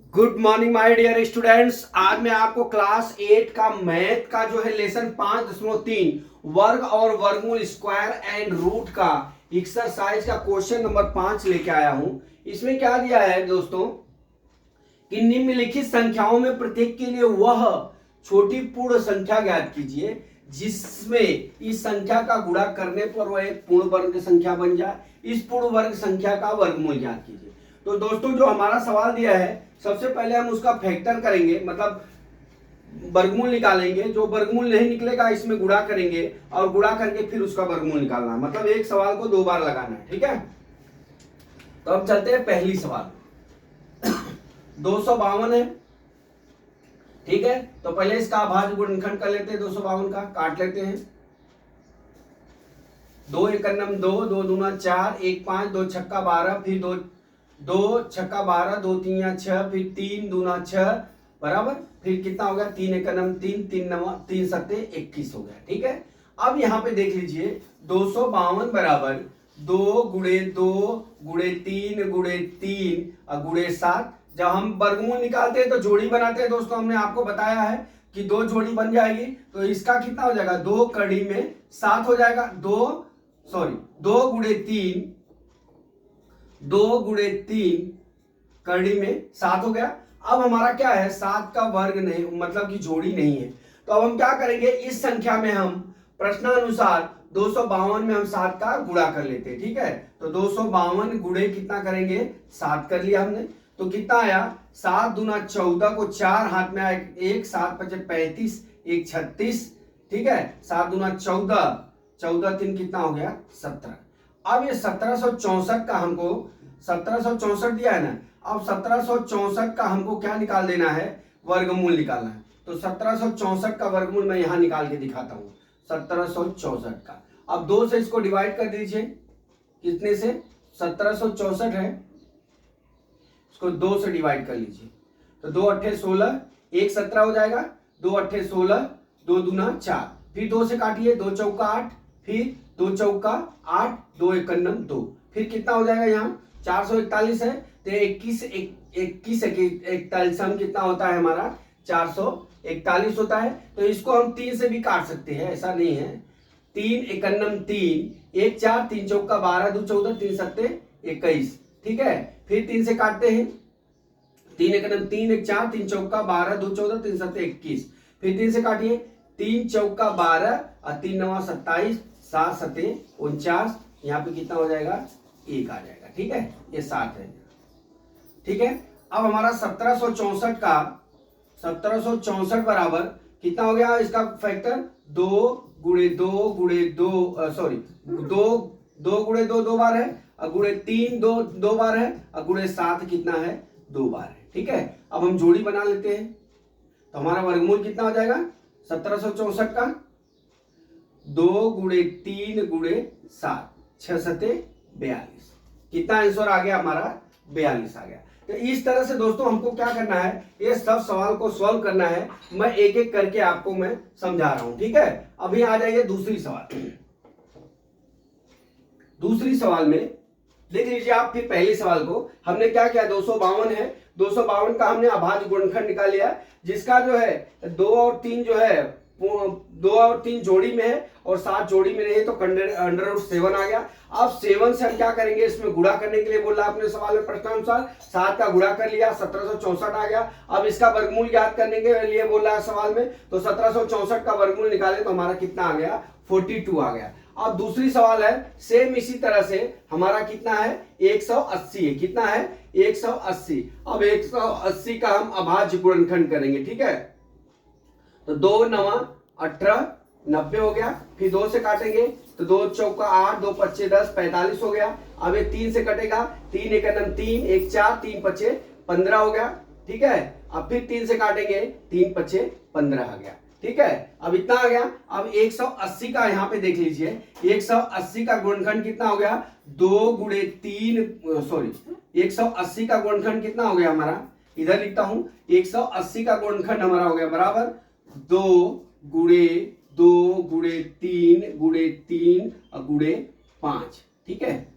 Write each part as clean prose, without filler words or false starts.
Good morning my dear students. आज मैं आपको क्लास 8 का मैथ का जो है लेसन 5.3 वर्ग और वर्गमूल स्क्वायर एंड रूट का एक्सरसाइज का क्वेश्चन नंबर 5 लेके आया हूं। इसमें क्या दिया है दोस्तों कि निम्नलिखित संख्याओं में प्रत्येक के लिए वह छोटी पूर्ण संख्या ज्ञात कीजिए जिसमें इस संख्या का गुणा करने पर वह एक पूर्ण वर्ग संख्या बन जाए। इस पूर्ण वर्ग संख्या का वर्गमूल ज्ञात कीजिए। तो दोस्तों जो हमारा सवाल दिया है, सबसे पहले हम उसका फैक्टर करेंगे, मतलब वर्गमूल निकालेंगे। जो वर्गमूल नहीं निकलेगा इसमें गुणा करेंगे और गुणा करके फिर उसका वर्गमूल निकालना है। मतलब एक सवाल को 2 बार लगाना है। ठीक है, तो अब चलते हैं पहली सवाल। 252 है। ठीक है, तो पहले इसका अभाज्य गुणनखंड कर लेते हैं। 252 का काट लेते हैं। 2 एकम 2, 2 दूना 4, 1 5, 2 छक्का 12, फिर 2 छक्का 12, 2 3 6, फिर 3 दूना 6 बराबर, फिर कितना हो गया 3 एकम 3, 3 सत्ते 21 हो गया। ठीक है, अब यहां पे देख लीजिए 252 बराबर 2 गुणे 2 गुणे 3 गुणे 3 और गुणे 7। जब हम वर्गमूल निकालते हैं तो जोड़ी बनाते हैं दोस्तों। हमने आपको बताया है कि 2 जोड़ी बन जाएगी, तो इसका कितना हो जाएगा 2 कड़ी में 7 हो जाएगा। 2 गुणे 3, 2 गुणे 3 कड़ी में 7 हो गया। अब हमारा क्या है, 7 का वर्ग नहीं, मतलब कि जोड़ी नहीं है। तो अब हम क्या करेंगे, इस संख्या में हम प्रश्नानुसार 252 में हम 7 का गुणा कर लेते हैं। ठीक है, तो 252 गुणे कितना करेंगे 7 कर लिया हमने, तो कितना आया 7 दूना 14 को 4 हाथ में आया 1, 7 पचे 35, 1 36। ठीक है, 7 दूना 14, 14 3 कितना हो गया 17। अब ये 1764 का हमको 1764 दिया है ना। अब 1764 का हमको क्या निकाल देना है, वर्गमूल निकालना है। तो 1764 का वर्गमूल मैं यहां निकाल के दिखाता हूं। 1764 का अब 2 से इसको डिवाइड कर दीजिए। कितने से, 1764 है, इसको 2 से डिवाइड कर लीजिए। तो 2 अट्ठे 16, 1 17 हो जाएगा। 2 अट्ठे 16, 2 दूना 4, फिर 2 से काटिए, 2 चौका 8, फिर 2 चौका 8, 2 एकम 2, फिर कितना हो जाएगा यहाँ 441 है। तो 21 41 कितना होता है हमारा 441 होता है। तो इसको हम 3 से भी काट सकते हैं, ऐसा नहीं है। 3 एकम 3, 1 4, 3 चौका 12, 2 14, 3 सत्ते 21। ठीक है, फिर 3 से काटते हैं। 3 एकम 3, 1 4, 3 चौका 12, 2 14, 3 सत्ते 21, फिर 3 से काटिए। 3 चौका 12 और 3 9 27, 7 सत्ते 49, यहाँ पे कितना हो जाएगा 1 आ जाएगा। ठीक है, ये 7 है। ठीक है, अब हमारा 1764 बराबर कितना हो गया, इसका फैक्टर 2 गुणे 2 गुणे 2 सॉरी 2 गुणे 2 2 बार है, और गुणे 3 2 बार है, और गुणे 7 कितना है 2 बार है। ठीक है, अब हम जोड़ी बना लेते हैं। तो हमारा वर्गमूल कितना हो जाएगा 1764 का 2 गुणे 3 गुणे 7, 6 सत्ते 42। कितना आंसर आ गया हमारा 42 आ गया। तो इस तरह से दोस्तों हमको क्या करना है, ये सब सवाल को सॉल्व करना है। मैं एक एक करके आपको मैं समझा रहा हूं। ठीक है, अभी आ जाइए दूसरी सवाल। दूसरी सवाल में देख लीजिए आप। फिर पहले सवाल को हमने क्या किया, 252 है, 252 का हमने अभाज्य गुणनखंड निकाल लिया, जिसका जो है 2 और 3 जो है 2 और 3 जोड़ी में है और 7 जोड़ी में नहीं है, तो √7 आ गया। अब 7 से हम क्या करेंगे, इसमें गुणा करने के लिए बोला आपने सवाल में प्रश्नानुसार। 7 का गुणा कर लिया, 1764 आ गया। अब इसका वर्गमूल ज्ञात करने के लिए बोला है सवाल में, तो 1764 का वर्गमूल निकाले तो हमारा कितना आ गया 42 आ गया। अब दूसरी सवाल है, सेम इसी तरह से हमारा कितना है 180 है। कितना है 180। अब 180 का हम अभाज्य गुणनखंड करेंगे। ठीक है, तो 2 9 18 90 हो गया। फिर 2 से काटेंगे तो 2 चौका 8, 2 पच्चे 10, 45 हो गया। अब ये 3 से कटेगा, 3 एकम 3, 1 4, 3 पच्चे 15 हो गया। ठीक है, अब फिर 3 से काटेंगे, 3 पच्चे 15 आ गया। ठीक है, अब इतना आ गया। अब 180 का यहाँ पे देख लीजिए, 180 का गुणनखंड कितना हो गया 2 गुणे 3 सॉरी 180 का गुणनखंड कितना हो गया हमारा, इधर लिखता हूं 180 का गुणनखंड हमारा हो गया बराबर 2 गुणे 2 गुणे 3 गुणे 3 और गुणे 5। ठीक है,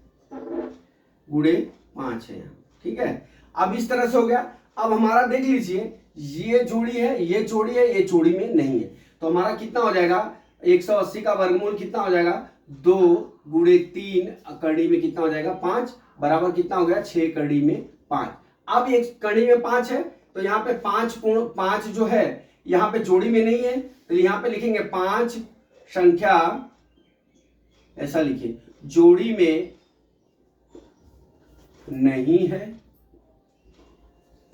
गुणे 5 है। ठीक है, अब इस तरह से हो गया। अब हमारा देख लीजिए, ये जोड़ी है, ये जोड़ी है, ये जोड़ी में नहीं है, तो हमारा कितना हो जाएगा 180 का वर्गमूल कितना हो जाएगा 2 गुणे 3 कड़ी में कितना हो जाएगा 5 बराबर कितना हो गया 6 कड़ी में 5। अब एक कड़ी में 5 है तो यहाँ पे 5 जो है यहाँ पे जोड़ी में नहीं है, तो यहाँ पे लिखेंगे 5 संख्या, ऐसा लिखिए जोड़ी में नहीं है,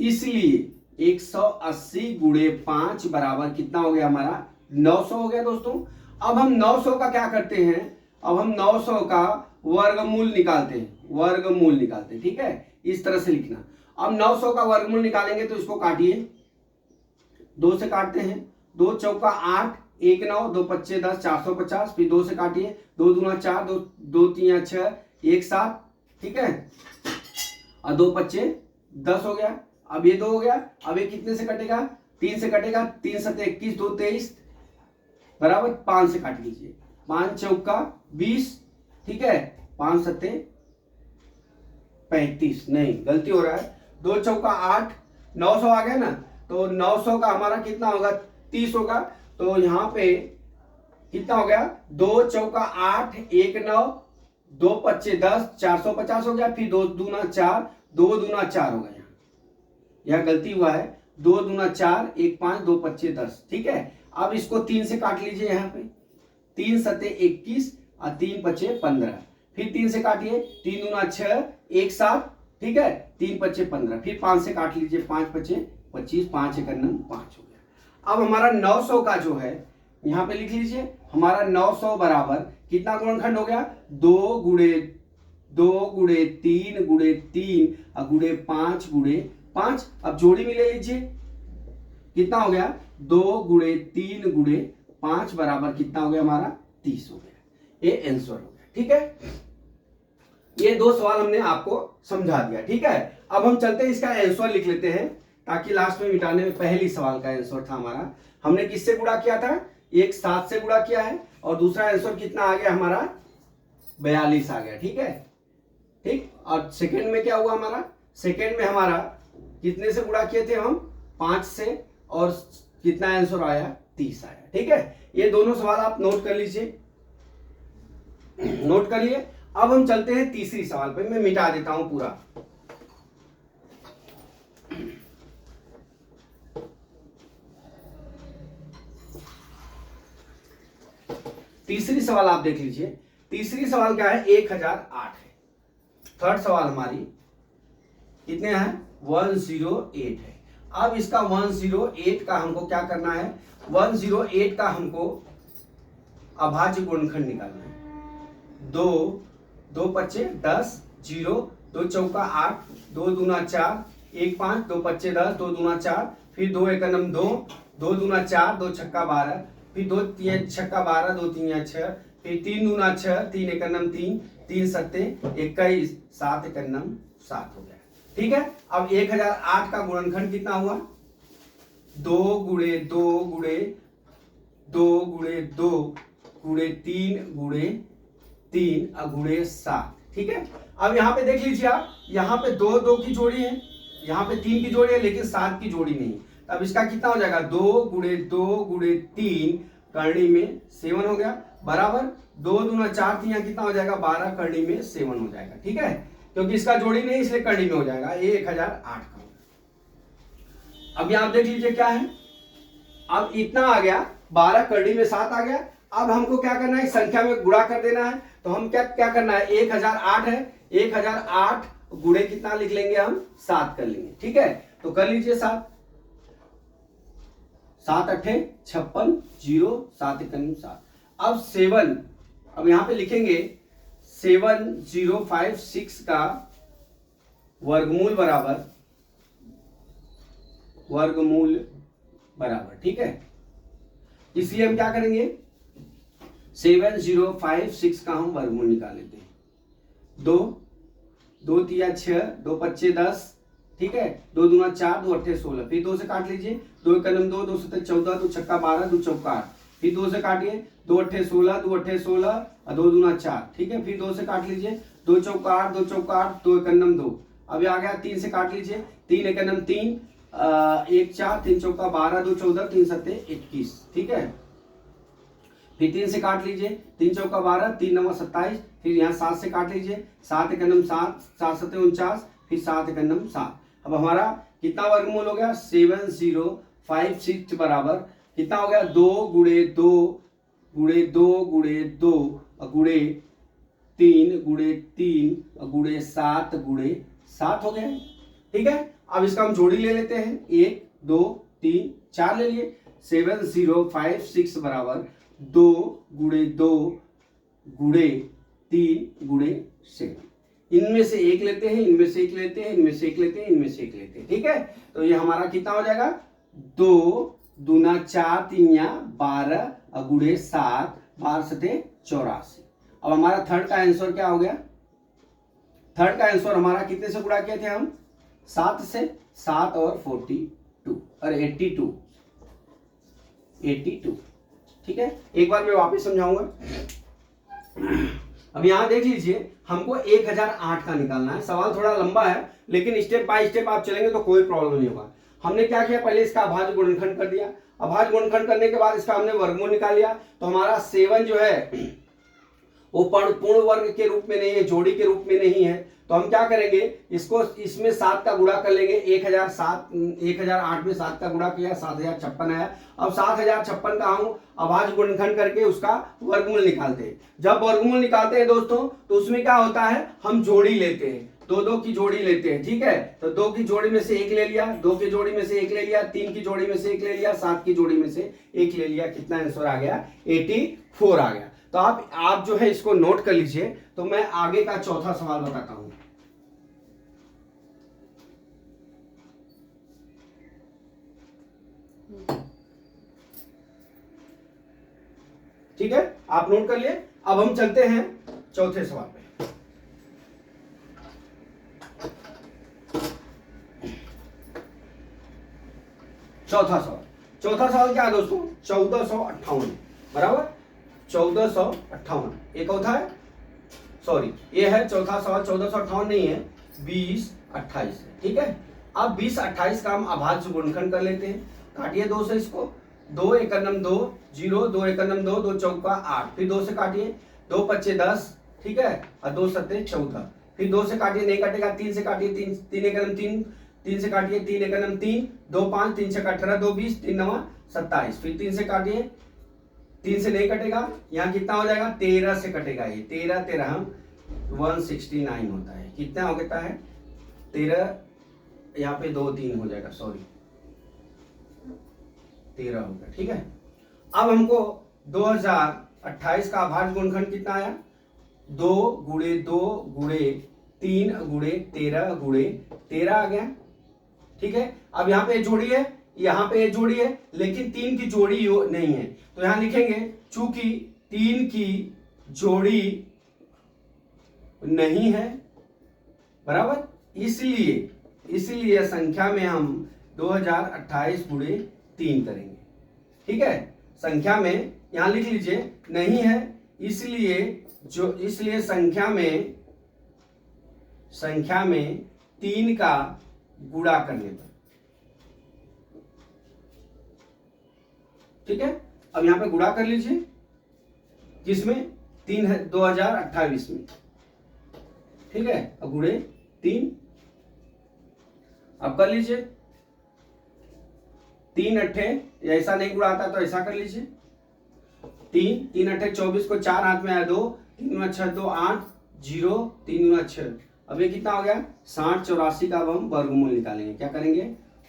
इसलिए 180 गुणे 5 बराबर कितना हो गया हमारा 900 हो गया दोस्तों। अब हम 900 का क्या करते हैं, अब हम 900 का वर्गमूल निकालते हैं, वर्गमूल निकालते हैं, ठीक है, इस तरह से लिखना। अब 900 का वर्गमूल निकालेंगे तो इसको काटिए, 2 से काटते हैं, 2 चौका 8, 1 9, 2 पच्चे 10, 450, फिर 2 से काटिए, 2 दूना 4, 2 3 6, 1 7, ठीक है, और 2 पच्चे 10 हो गया। अब ये 2 हो गया, अब ये कितने से कटेगा 3 से कटेगा, 3 7 21, 2 23 बराबर 5 से काट लीजिए, 5 चौका 20, ठीक है, 5 7 35, नहीं गलती हो रहा है, 2 चौका 8, 900 आ गया ना, तो 900 का हमारा कितना होगा 30 होगा, तो यहाँ पे कितना हो गया 2 चौका 8, 1 9, 2 पच्चे 10, 450 हो गया, फिर 2 दूना 4, 2 दूना 4 हो गया, यह गलती हुआ है, 2 दूना 4, 1 5, 2 पच्चे 10, ठीक है। अब इसको 3 से काट लीजिए, यहाँ पे 3 7 21 और 3 पच्चे 15, फिर 3 से काटिए, 3 दूना 6, 1 7, ठीक है, 3 पच्चे 15, फिर 5 से काट लीजिए, 5 पच्चे 25, 5 1 9 5 हो गया। अब हमारा 900 का जो है यहाँ पे लिख लीजिए, हमारा 900 बराबर कितना गुणनखंड हो गया 2 गुणे 3 गुणे 3 और गुणे 5 गुणे 5। अब जोड़ी में ले लीजिए, कितना हो गया 2 गुणे 3 गुणे 5 बराबर कितना हो गया हमारा 30 हो गया, ये आंसर हो गया, ठीक है। ये 2 सवाल हमने आपको समझा दिया, ठीक है। अब हम चलते हैं इसका आंसर लिख लेते हैं, ताकि लास्ट में मिटाने में पहली सवाल का आंसर था हमारा, हमने किससे गुणा किया था, एक 7 से गुणा किया है, और दूसरा आंसर कितना आ गया हमारा 42 आ गया, ठीक है, ठीक। और सेकंड में क्या हुआ हमारा, सेकंड में हमारा कितने से गुणा किए थे हम 5 से, और कितना आंसर आया 30 आया, ठीक है। ये दोनों सवाल आप नोट कर लीजिए, नोट कर लिए। अब हम चलते हैं तीसरी सवाल पे, मैं मिटा देता हूं पूरा। तीसरी सवाल आप देख लीजिए, तीसरी सवाल क्या है 1008 है, थर्ड सवाल हमारी कितने हैं 108 है। अब इसका 108 का हमको क्या करना है, 108 का हमको अभाज्य गुणनखंड निकालना है। 2 पच्चे 10, 0, 2 चौका 8, 2 दूना 4, 1 5, 2 पच्चे 10, 2 दूना 4, फिर 2 1 2, 2 दूना 4, 2 छक्का 12, फिर 2 3 छक्का 12, 2 3 6, फिर 3 दूना 6, 3 1 3, 3 7 21, 7 1 7 हो गया, ठीक है। अब 1008 का गुणनखंड कितना हुआ 2 गुणे 2 गुणे 2 गुणे 2 गुणे 3 गुणे 3 और गुणे 7, ठीक है। अब यहाँ पे देख लीजिए आप, यहाँ पे 2 2 की जोड़ी है, यहाँ पे 3 की जोड़ी है, लेकिन 7 की जोड़ी नहीं। अब इसका कितना हो जाएगा 2 गुणे 2 गुणे 3 करनी में 7 हो गया, बराबर 2 दूना 4, 3 कितना हो जाएगा 12 करनी में 7 हो जाएगा, ठीक है, क्योंकि इसका जोड़ी नहीं इसलिए करनी में हो जाएगा, ये 1008 का। अब यहाँ देख लीजिए क्या है, अब इतना आ गया 12 करनी में 7 आ गया। अब हमको क्या करना है, संख्या में गुणा कर देना है, तो हम क्या करना है 1008 है, 1008 गुणे कितना लिख लेंगे हम 7 कर लेंगे, ठीक है। तो कर लीजिए 7 7 8 56, 0 7 1 7। अब 7, अब यहां पे लिखेंगे 7056 का वर्गमूल बराबर ठीक है। इसलिए हम क्या करेंगे 7056 का हम वर्गमूल निकाल लेते हैं। 2 3 6, 2 पच्चे 10, ठीक है, 2 दूना 4, 2 अट्ठे 16, फिर 2 से काट लीजिए, 2 1 2, 2 7 14, 2 छक्का 12, 2 चौका 8, फिर 2 से काटिए, 2 अट्ठे 16, 2 अट्ठे 16 और 2 दूना 4, ठीक है, फिर 2 से काट लीजिए, 2 चौका 8, 2 चौका 8, 2 1 2, अब ये आ गया 3 से काट लीजिए, 3 एकनम 3, 1 4, 3 चौका 12, 2 14, 3 सत्ते 21, ठीक है। फिर 3 से काट लीजिए, 3 चौका 12, 3 9 27, फिर यहाँ 7 से काट लीजिए, 7 एकनम 7, 7 सत्ते 49, फिर 7 एकनम 7। अब हमारा कितना वर्गमूल हो गया, 7056 बराबर कितना हो गया, 2 गुणे 2 गुणे 2 गुणे 2 गुणे 3 गुणे 3 गुणे 7 गुणे 7 हो गया, ठीक है। अब इसका हम जोड़ी ले लेते हैं, 1 2 3 4 ले लिए, 7056 बराबर 2 गुणे 2 गुणे 3 गुणे 7। इनमें से एक लेते हैं, इनमें से एक लेते हैं, इनमें से एक लेते हैं, इनमें से एक लेते हैं, ठीक है। तो ये हमारा कितना हो जाएगा, 2 दूना 4 3 12 गुणे 7, 12 सते 84। अब हमारा थर्ड का आंसर क्या हो गया, थर्ड का आंसर हमारा कितने से गुणा किए थे हम, 7 से, 7 और 42 और 82, ठीक है। एक बार मैं वापस समझाऊंगा। अब यहां देख लीजिए, हमको 1008 का निकालना है। सवाल थोड़ा लंबा है, लेकिन स्टेप बाय स्टेप आप चलेंगे तो कोई प्रॉब्लम नहीं होगा। हमने क्या किया, पहले इसका अभाज्य गुणनखंड कर दिया। अभाज्य गुणनखंड करने के बाद इसका हमने वर्गमूल निकाल लिया। तो हमारा 7 जो है वो पूर्ण वर्ग के रूप में नहीं है, जोड़ी के रूप में नहीं है। तो हम क्या करेंगे, इसको इसमें 7 का गुणा कर लेंगे। 1008 में 7 का गुणा किया, 7056 आया। अब 7056 का हम अभाज्य गुणनखंड करके उसका वर्गमूल निकालते हैं। जब वर्गमूल निकालते हैं दोस्तों, तो उसमें क्या होता है, हम जोड़ी लेते हैं, 2 की जोड़ी लेते हैं, ठीक है। तो 2 की जोड़ी में से 1 ले लिया, 2 की जोड़ी में से 1 ले लिया, 3 की जोड़ी में से 1 ले लिया, 7 की जोड़ी में से 1 ले लिया। कितना आंसर आ गया, 84 आ गया। तो आप जो है इसको नोट कर लीजिए। तो मैं आगे का चौथा सवाल बताता हूं। ठीक है, आप नोट कर लिए। अब हम चलते हैं चौथे सवाल पे। चौथा सवाल क्या है दोस्तों, 1458 बराबर 1458। एक होता है, सॉरी ये है चौथा सवाल, 1458 नहीं है, 2028 है, ठीक है। अब 2028 का हम अभाज्य गुणनखंड कर लेते हैं। काटिए 2 से इसको, 2 एकनम 2 0, 2 एकनम 2, 2 चौका 8, फिर 2 से काटिए, 2 पच्चे 10, ठीक है, और 2 सत्ते 14, फिर 2 से काटिए, नहीं कटेगा, 3 से काटिए, 3 एकनम 3, 3 से काटिए, 3 एकनम 3, 2 5, 3 छक्का 18, 2 20, 3 9 27, फिर 3 से काटिए, 3 से नहीं कटेगा, यहाँ कितना हो जाएगा, 13 से कटेगा। ये 13 13 169 होता है। कितना हो गया है, 13, यहाँ पे 2 3 हो जाएगा, सॉरी 13 हो गया, ठीक है। अब हमको 2028 का अभाज्य गुणनखंड कितना आया, 2 गुणे 2 गुणे 3 गुणे 13 गुणे 13 आ गया, ठीक है। अब यहाँ पे जोड़ी है, यहाँ पे जोड़ी है, लेकिन 3 की जोड़ी नहीं है। तो यहां लिखेंगे, चूंकि 3 की जोड़ी नहीं है बराबर, इसलिए संख्या में हम 2028 गुणे 3 करेंगे, ठीक है। संख्या में यहां लिख लीजिए, नहीं है, इसलिए संख्या में 3 का गुणा करने पर, ठीक है। अब यहां पे गुणा कर लीजिए, किसमें, 3 है 2028 में, ठीक है। अब गुणे 3, अब कर लीजिए, 3 अट्ठे, ऐसा नहीं गुणा आता तो ऐसा कर लीजिए, 3 अट्ठे 24 को 4 हाथ में आया, 2 3 6 2 8 0 3 6। अब ये कितना हो गया, 60 84 का अब हम वर्गमूल निकालेंगे। क्या करेंगे,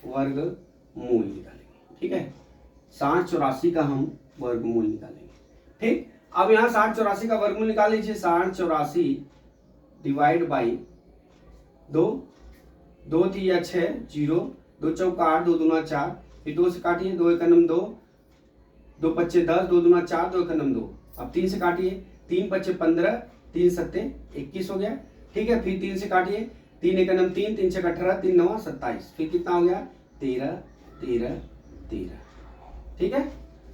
वर्गमूल निकालेंगे, ठीक है। 60 84 का हम वर्गमूल निकालेंगे, ठीक। अब यहाँ 60 84 का वर्गमूल निकाल लीजिए। 60 84 डिवाइड बाई 2, 2 3 6 0, 2 चौका 8, 2 दूना 4, फिर 2 से काटिए, 2 एकनम 2, 2 पच्चे 10, 2 दूना 4, 2 एकनम 2। अब 3 से काटिए, 3 पच्चे 15, 3 सत्ते 21 हो गया, ठीक है। फिर 3 से काटिए, 3 एकनम 3, 3 छक्का 18, 3 9 27, फिर कितना हो गया, 13 13 13, ठीक है।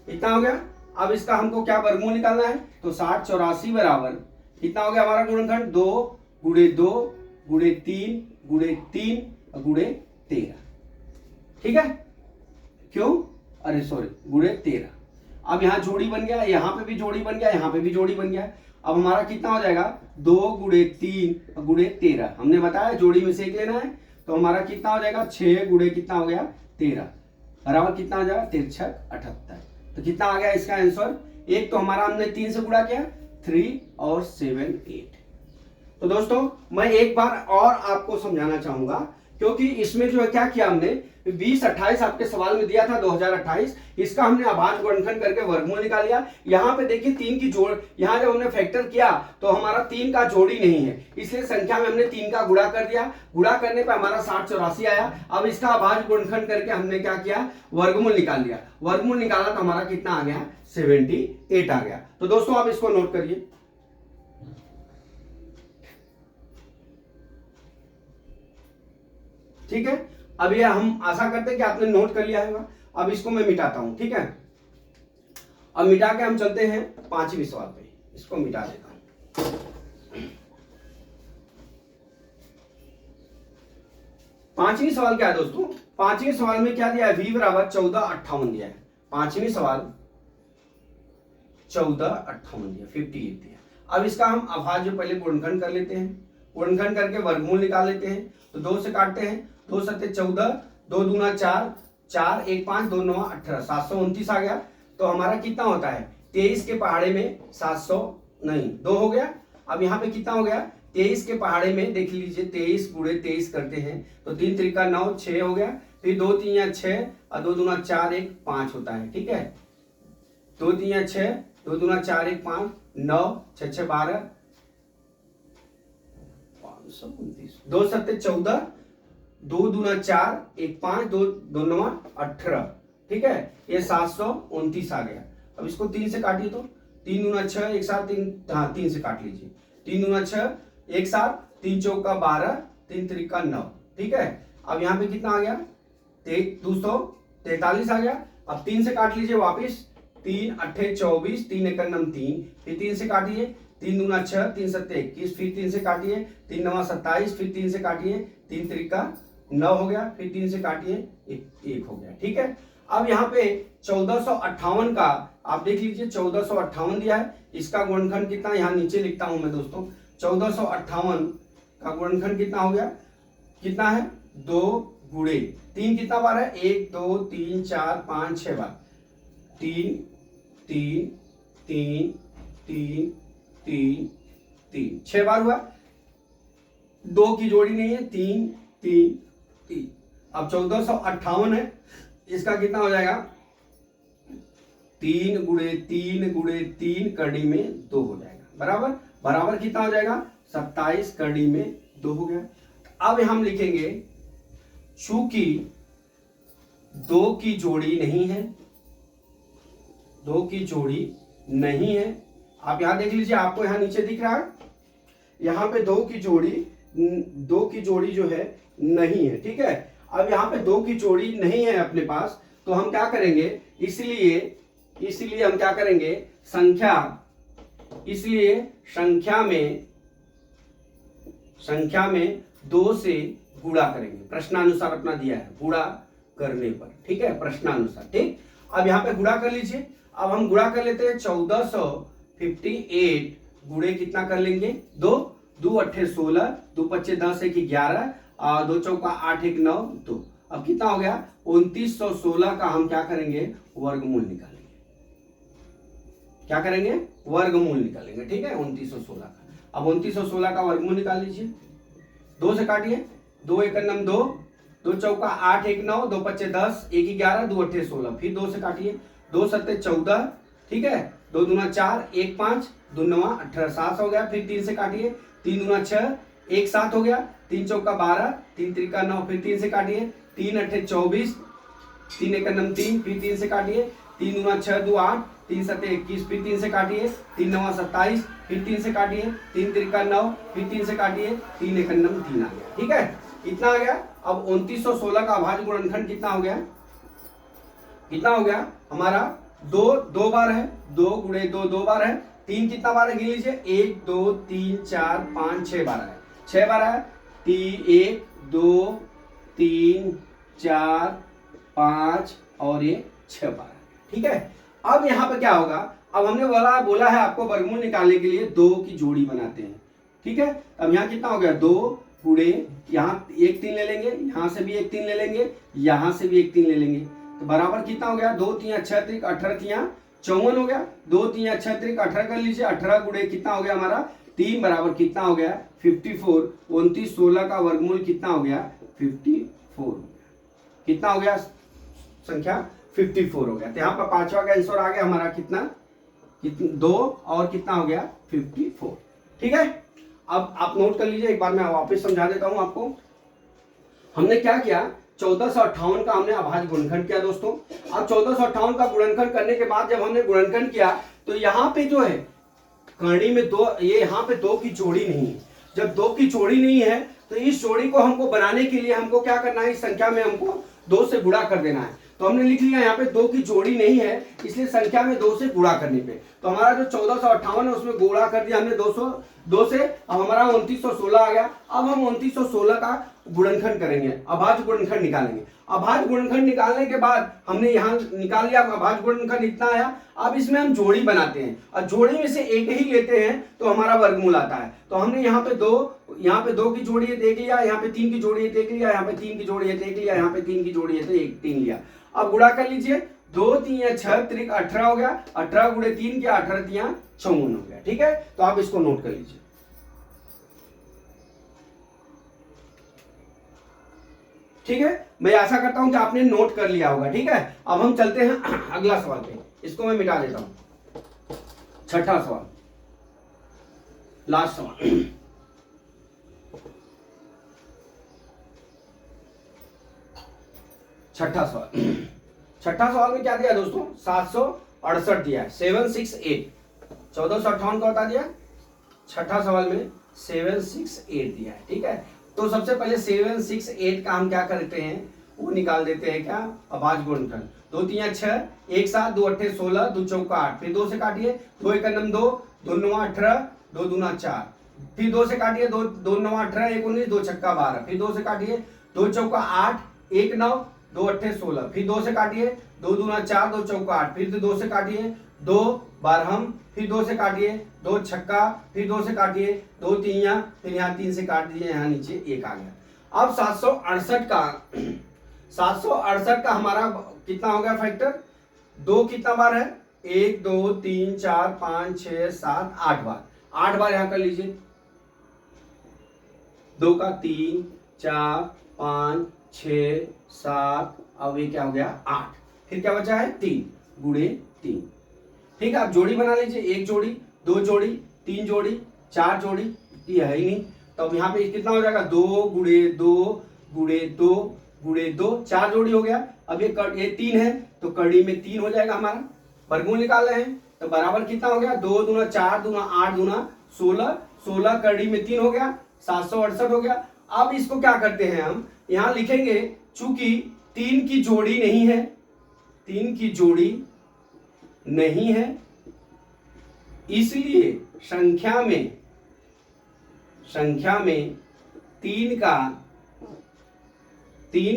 इतना हो गया। अब इसका हमको क्या वर्गमूल निकालना है, तो 60 84 बराबर कितना हो गया हमारा गुणनखंड, 2 गुणे 2 गुणे 3 गुणे 3 गुणे 13, ठीक है। क्यों, अरे सॉरी, गुणे 13। अब यहाँ जोड़ी बन गया, यहाँ पे भी जोड़ी बन गया, यहाँ पे भी जोड़ी बन गया। अब हमारा कितना हो जाएगा, 2 गुणे 3 गुणे 13। हमने बताया जोड़ी में से एक लेना है, तो हमारा कितना हो जाएगा, 6 गुणे कितना हो गया 13, बराबर कितना हो जाएगा 3 6 78। तो कितना आ गया इसका आंसर, एक तो हमारा हमने 3 से गुणा किया 3 और 7 8। तो दोस्तों मैं एक बार और आपको समझाना चाहूंगा, क्योंकि इसमें जो है क्या किया हमने, 2028 आपके सवाल में दिया था 2028, इसका हमने अभाज्य गुणनखंड करके वर्गमूल निकाल लिया। यहाँ पे देखिए 3 की जोड़, यहाँ जब हमने फैक्टर किया तो हमारा 3 का जोड़ी नहीं है, इसलिए संख्या में हमने 3 का गुणा कर दिया। गुणा करने पे हमारा 60 84 आया। अब इसका अभाज्य गुणनखंड करके हमने क्या किया, वर्गमूल निकाल लिया। वर्गमूल निकाला तो हमारा कितना आ गया, 78 आ गया। तो दोस्तों आप इसको नोट करिए। ठीक है, अब ये हम आशा करते हैं कि आपने नोट कर लिया होगा। अब इसको मैं मिटाता हूं, ठीक है। अब मिटा के हम चलते हैं 5वें सवाल पे, इसको मिटा देता हूं। 5वीं सवाल क्या है दोस्तों, 5वें सवाल में क्या दिया है, v बराबर 1458 दिया है। 5वीं सवाल 1458 दिया, 58 दिया। अब इसका हम अभाज्य पहले गुणनखंड कर लेते हैं, गुणनखंड करके वर्गमूल निकाल लेते हैं। तो 2 से काटते हैं, 2 सत्ते 14, 2 दूना 4, 4 1 5, 2 9 18, 729 आ गया। तो हमारा कितना होता है, 23 के पहाड़े में 700 नहीं 2 हो गया। अब यहाँ पे कितना हो गया, 23 के पहाड़े में देख लीजिए, 23 गुणे 23 करते हैं तो 3 त्रिका 9 6 हो गया। फिर 2 3 या 6 और 2 दूना 4 1 5 होता है, ठीक है। 2 3 या 6, 2 दूना 4 1 5, 9 6 6 12, 2 सत्ते 14, 2 दूना 4 1 5, 2 2 9 18, ठीक है। ये 729 आ गया। अब इसको 3 से काटिए तो 3 दूना 6 1 7 3, हाँ 3 से काट लीजिए। 3 दूना 6 1 7, 3 चौका 12, 3 त्रिका 9, ठीक है। अब यहाँ पे कितना आ गया, 243 आ गया। अब 3 से काट लीजिए वापिस, 3 8 24, 3 1 9 3, फिर 3 से काटिए, 3 दूना 6, 3 सत्ते 21, फिर 3 से काटिए, 3 9 27, फिर 3 से काटिए, 3 त्रिका 9 हो गया, फिर 3 से काटिए 1 हो गया, ठीक है। अब यहाँ पे 1458 का आप देख लीजिए, 1458 दिया है। इसका गुणनखंड कितना, यहाँ नीचे लिखता हूं मैं दोस्तों, 1458 का गुणनखंड कितना हो गया, कितना है 2 गुणे 3 कितना बार है, 1 2 3 4 5 6 बार, 3 3 3 3 3 3 6 बार हुआ। 2 की जोड़ी नहीं है, 3 3 3। अब 1458 है, इसका कितना हो जाएगा, 3 गुणे 3 गुणे 3 कड़ी में 2 हो जाएगा, बराबर बराबर कितना हो जाएगा, 27 कड़ी में 2 हो गया। अब हम लिखेंगे चूंकि 2 की जोड़ी नहीं है, 2 की जोड़ी नहीं है। आप यहां देख लीजिए, आपको यहां नीचे दिख रहा है, यहां पे 2 की जोड़ी जो है नहीं है, ठीक है। अब यहाँ पे 2 की जोड़ी नहीं है अपने पास, तो हम क्या करेंगे, इसलिए हम क्या करेंगे, संख्या में 2 से गुणा करेंगे, प्रश्नानुसार अपना दिया है गुणा करने पर, ठीक है, प्रश्नानुसार, ठीक। अब यहाँ पे गुणा कर लीजिए। अब हम गुणा कर लेते हैं, 1458 गुणे कितना कर लेंगे, 2 2 8 16, 2 5 10 1 11, 2 चौका 8 1 9 2। अब कितना हो गया, 2916 का हम क्या करेंगे, वर्गमूल निकालेंगे। क्या करेंगे, वर्गमूल निकालेंगे, ठीक है, 2916 का। अब 2916 का वर्गमूल निकाल लीजिए। 2 से काटिए, 2 1 9 2, 2 चौका 8 1 9, 2 5 10 1 11, 2 8 16, फिर 2 से काटिए, 2 7 14, ठीक है, 2 दूना 4 1 5, 2 9 18, 7 हो गया। फिर 3 से काटिए, 3 दूना 6 1 7 हो गया, 3 चौका 12, 3 त्रिका 9, फिर 3 से काटिए, 3 8 24, 3 1 9 3, फिर 3 से काटिए, 3 दूना 6 2 8, 3 7 21, फिर 3 से काटिए, 3 9 27, फिर 3 से काटिए, 3 त्रिका 9, फिर 3 से काटिए, 3 1 9 3 आ गया, ठीक है, इतना आ गया। अब 2916 का अभाज्य गुणनखंड कितना हो गया, हमारा 2 बार है, 2 गुणे 2 2 बार है, 3 कितना बार है गिन लीजिए, 1 2 3 4 5 6 बार है, 6 बार है, 3 1 2 3 4 5 और ये 6 12। ठीक है, अब यहाँ पे क्या होगा, अब हमने बोला है आपको वर्गमूल निकालने के लिए 2 की जोड़ी बनाते हैं। ठीक है, अब यहाँ कितना हो गया, 2 गुणे यहाँ एक 3 ले लेंगे, यहाँ से भी एक 3 ले लेंगे, यहाँ से भी एक 3 ले लेंगे, तो बराबर कितना हो गया, 2 3 6 3 18 3 54 हो गया। 2 3 6 3 18 कर लीजिए, 18 गुणे कितना हो गया हमारा 3 बराबर कितना हो गया 54। 29 16 का वर्गमूल कितना हो गया 54। कितना हो गया संख्या 54 हो गया। तो यहाँ पर पांचवा का आंसर आ गया हमारा कितना 2 और कितना हो गया 54। ठीक है, अब आप नोट कर लीजिए, एक बार मैं वापस समझा देता हूं आपको। हमने क्या किया, 1458 का हमने अभाज्य गुणनखंड किया दोस्तों। अब 1458 का गुणनखंड करने के बाद जब हमने गुणनखंड किया तो यहाँ पे जो है करनी में 2, ये यहाँ पे 2 की जोड़ी नहीं है। जब 2 की जोड़ी नहीं है तो इस जोड़ी को हमको बनाने के लिए हमको क्या करना है, इस संख्या में हमको 2 से गुणा कर देना है। तो हमने लिख लिया यहाँ पे 2 की जोड़ी नहीं है, इसलिए संख्या में 2 से गुणा करने पे तो हमारा जो 1458 है उसमें गुणा कर दिया हमने 2 से। अब हमारा 2916 आ गया। अब हम 2916 का गुणनखंड करेंगे, अभाज्य गुणनखंड निकालेंगे। अभाज्य गुणनखंड निकालने के बाद हमने यहाँ निकाल लिया, अभाज्य गुणनखंड इतना आया। अब इसमें हम जोड़ी बनाते हैं और जोड़ी में से एक ही लेते हैं तो हमारा वर्गमूल आता है। तो हमने यहाँ पे 2 की जोड़ी है देख लिया, यहाँ पे 3 की जोड़ी है देख लिया, यहाँ पे 3 की जोड़ी है देख लिया, यहाँ पे 3 की जोड़ी है तो 3 लिया। अब गुणा कर लीजिए, 2 3 6 3 18 हो गया, 18 गुणे 3 किया, 18 3 54 हो गया। ठीक है, तो आप इसको नोट कर लीजिए। ठीक है, मैं आशा करता हूं कि आपने नोट कर लिया होगा। ठीक है, अब हम चलते हैं अगला सवाल पे, इसको मैं मिटा देता हूं। छठा सवाल, लास्ट सवाल। छठा सवाल में क्या दिया दोस्तों, 768 दिया है, 768। 1458 का बता दिया, छठा सवाल में 768 दिया है। ठीक है, तो सबसे पहले 768 का हम क्या करते हैं, वो निकाल देते हैं क्या, अभाज्य गुणनखंड। 2 3 6 1 7 2 8 16 2 4 8, फिर 2 से काटिए, 2 1 2 2 9 18 2 दूना 4, फिर 2 से काटिए, 2 9 18 1 19 2 छक्का 12, फिर 2 से काटिए, 2 चौका 8 1 9 2 8 16, फिर 2 से काटिए, 2 दूना 4 2 चौका 8, फिर 2 से काटिए, 2 बारहम, फिर 2 से काटिए, 2 छक्का, फिर 2 से काटिए, 2 तीन, फिर यहाँ 3 से काट दीजिए, यहाँ नीचे 1 आ गया। अब 768 का हमारा कितना हो गया फैक्टर, 2 कितना बार है, 1 2 3 4 5 6 7 8 बार, 8 बार यहाँ कर लीजिए, 2 का 3 4 5 6 7, अब ये क्या हो गया 8, फिर क्या बचा है 3 गुणे 3। ठीक है, आप जोड़ी बना लीजिए, 1 जोड़ी 2 जोड़ी 3 जोड़ी 4 जोड़ी, ये है ही नहीं, तो अब यहाँ पे कितना हो जाएगा, 2 गुणे 2 गुणे 2 गुणे 2, 4 जोड़ी हो गया। अब ये 3 है तो कड़ी में 3 हो जाएगा हमारा, वर्गमूल निकाल रहे हैं तो बराबर कितना हो गया, 2 दूना 4 दूना 8 दूना 16, 16 कड़ी में 3 हो गया, 768 हो गया। अब इसको क्या करते हैं, हम यहां लिखेंगे, चूंकि 3 की जोड़ी नहीं है, 3 की जोड़ी नहीं है, इसलिए संख्या में 3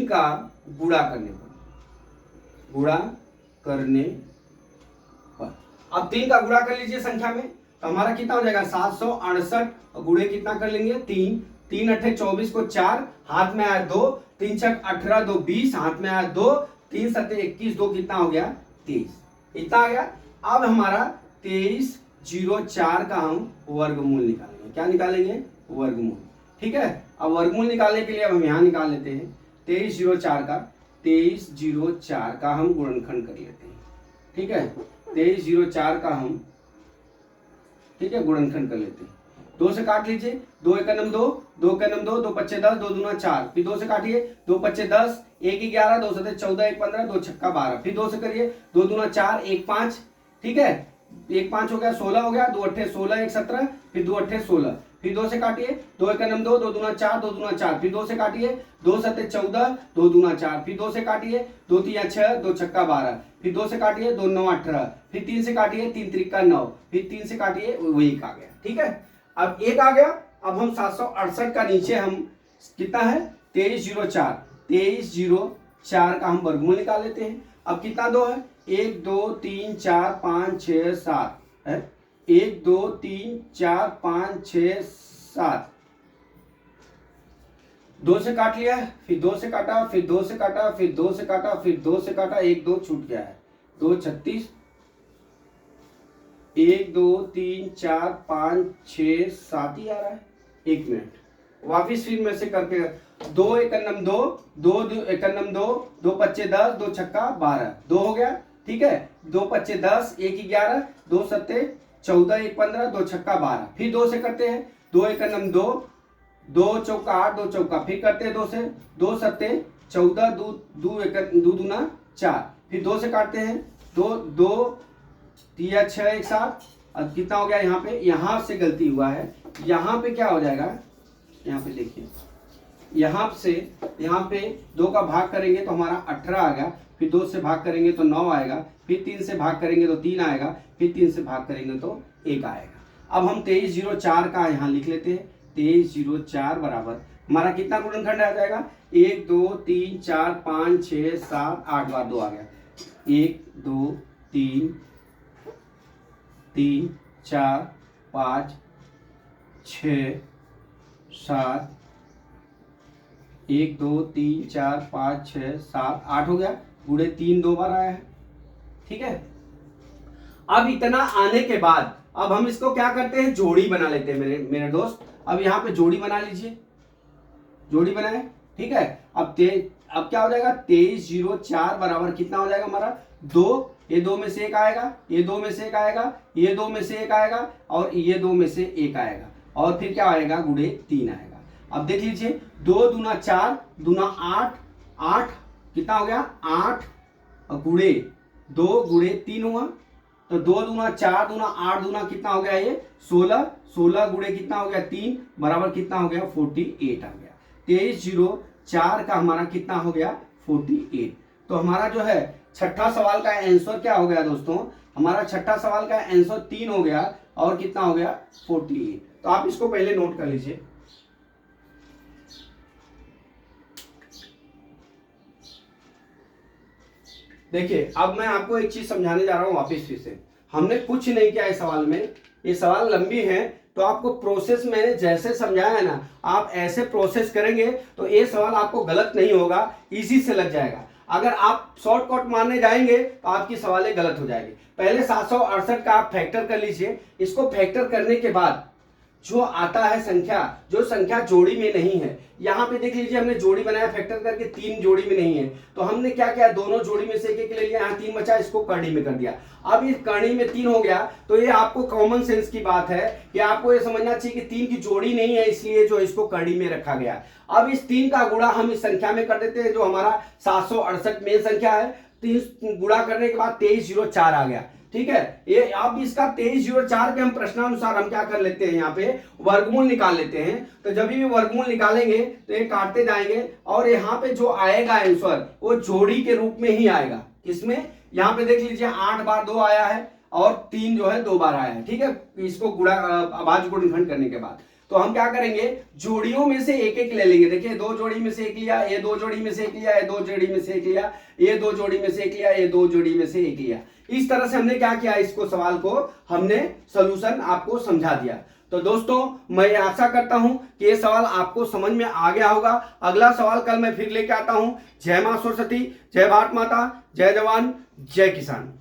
का गुणा करने पर, अब 3 का गुणा कर लीजिए संख्या में, तो हमारा कितना हो जाएगा 768, गुणे कितना कर लेंगे 3, 3 8 24 को 4, हाथ में आया 2, 3 6 18 2 20, हाथ में आया 2, 3 7 21 2 कितना हो गया 23, इतना आ गया। अब हमारा 2304 का हम वर्गमूल निकालेंगे, क्या निकालेंगे, वर्गमूल। ठीक है, अब वर्गमूल निकालने के लिए अब हम यहाँ निकाल लेते हैं 2304 का हम गुणनखंड कर लेते हैं। ठीक है, 2304 का हम, ठीक है, गुणनखंड कर लेते हैं। 2 से काट लीजिए, 2 1 2 2 1 2 2 5 10 2 दूना 4, फिर 2 से काटिए, 2 5 10 1 11 2 7 14 1 15 2 छक्का 12, फिर 2 से करिए, 2 दूना 4 1 5, ठीक है, 1 5 हो गया, 16 हो गया, 2 8 16 1 17, फिर 2 8 16, फिर 2 से काटिए, 2 1 2 2 दूना 4 2 दूना 4, फिर 2 से काटिए, 2 7 14 2 दूना 4, फिर 2 से काटिए, 2 3 6 2 छक्का 12, फिर 2 से काटिए, 2 9 18, फिर 3 से काटिए, 3 त्रिका 9, फिर 3 से काटिए, वो 1 आ गया। ठीक है, अब 1 आ गया। अब हम 768 का नीचे हम कितना है 2304 का हम वर्गमूल निकाल लेते हैं। अब कितना दो है, 1 2 3 4 5 6 7 है, 1 2 3 4 5 6 7, 2 से काट लिया है, फिर 2 से काटा, फिर 2 से काटा, फिर 2 से काटा, फिर 2 से काटा, 1 2 छूट गया है, 2 36, 1 2 3 4 5 6 7 ही आ रहा है। 1 मिनट वापिस फिर में से करके, 2 एकन्नम 2, 2 एकन्नम 2, 2 पच्चे 10, 2 छक्का 12, 2 हो गया, ठीक है। 2 पच्चे 10, 1 11, 2 सत्ते 14, 1 15, 2 छक्का 12, फिर 2 से करते हैं, 2 एकन्नम 2, 2 चौका 8, 2 चौका, फिर करते हैं 2 से, 2 सत्ते 14, 2 दूना 4, फिर 2 से काटते हैं, 2 2 3 6 1 7। अब कितना हो गया, यहाँ पे यहाँ से गलती हुआ है, यहाँ पे क्या हो जाएगा, यहाँ पे देखिए, यहाँ से यहाँ पे 2 का भाग करेंगे तो हमारा 18 आ गया, फिर 2 से भाग करेंगे तो 9 आएगा, फिर 3 से भाग करेंगे तो 3 आएगा, फिर 3 से भाग करेंगे तो 1 आएगा। अब हम 2304 का यहाँ लिख लेते हैं, 2304 बराबर हमारा कितना गुणनखंड आ जाएगा, 1 2 3 4 5 6 7 8 बार 2 आ गया, 1 2 3 3 4 5 6 7, 1 2 3 4 5 6 7 8 हो गया, गुणे 3 2 बार आया है, ठीक है। अब इतना आने के बाद अब हम इसको क्या करते हैं, जोड़ी बना लेते हैं मेरे दोस्त। अब यहाँ पे जोड़ी बना लीजिए, जोड़ी बनाए, ठीक है। अब क्या हो जाएगा, 2304 बराबर कितना हो जाएगा हमारा, 2, ये 2 में से 1 आएगा, ये 2 में से 1 आएगा, ये 2 में से 1 आएगा, और ये 2 में से 1 आएगा, और फिर क्या आएगा, गुणे 3 आएगा। अब देख लीजिए, 2 दूना 4 दूना 8, 8 कितना हो गया, 8 और गुणे 2 गुणे 3 हुआ, तो 2 दूना 4 दूना 8 दूना कितना हो गया, ये 16, 16 गुणे कितना हो गया 3 बराबर कितना हो गया, 48 आ गया। 2304 का हमारा कितना हो गया, 48। तो हमारा जो है छठा सवाल का आंसर क्या हो गया दोस्तों, हमारा छठा सवाल का आंसर 3 हो गया, और कितना हो गया, 48। तो आप इसको पहले नोट कर लीजिए। देखिए, अब मैं आपको एक चीज समझाने जा रहा हूं वापस फिर से। हमने कुछ नहीं किया इस सवाल में, ये सवाल लंबी है, तो आपको प्रोसेस मैंने जैसे समझाया है ना, आप ऐसे प्रोसेस करेंगे तो ये सवाल आपको गलत नहीं होगा, इजी से लग जाएगा। अगर आप शॉर्टकट मारने जाएंगे तो आपकी सवालें गलत हो जाएगी। पहले 768 का आप फैक्टर कर लीजिए, इसको फैक्टर करने के बाद जो आता है संख्या, जो संख्या जोड़ी में नहीं है, यहाँ पे देख लीजिए हमने जोड़ी बनाया फैक्टर करके, 3 जोड़ी में नहीं है, तो हमने क्या किया, दोनों जोड़ी में से एक ले लिया, यहाँ 3 बचा, इसको करनी में कर दिया। अब इस करनी में 3 हो गया, तो ये आपको कॉमन सेंस की बात है कि आपको ये समझना चाहिए कि 3 की जोड़ी नहीं है, इसलिए जो इसको करनी में रखा गया। अब इस 3 का गुणा हम इस संख्या में कर देते हैं, जो हमारा 768 मेन संख्या है, 3 गुणा करने के बाद 2304 आ गया, ठीक है। ये अब इसका 2304 के हम प्रश्नानुसार हम क्या कर लेते हैं, यहाँ पे वर्गमूल निकाल लेते हैं। तो जब भी वर्गमूल निकालेंगे तो ये काटते जाएंगे, और यहाँ पे जो आएगा आंसर वो जोड़ी के रूप में ही आएगा। किसमें, यहाँ पे देख लीजिए 8 बार 2 आया है, और 3 जो है 2 बार आया है, ठीक है। इसको गुणा अभाज्य गुणनखंड करने के बाद तो हम क्या करेंगे, जोड़ियों में से एक एक ले लेंगे। देखिए, 2 जोड़ी में से एक लिया, ये 2 जोड़ी में से एक लिया, ये 2 जोड़ी में से एक लिया, ये 2 जोड़ी में से एक लिया, ये 2 जोड़ी में से एक लिया। इस तरह से हमने क्या किया, इसको सवाल को हमने सॉल्यूशन आपको समझा दिया। तो दोस्तों, मैं आशा करता हूं कि ये सवाल आपको समझ में आ गया होगा। अगला सवाल कल मैं फिर लेके आता हूं। जय मां सरस्वती, जय भारत माता, जय जवान, जय किसान।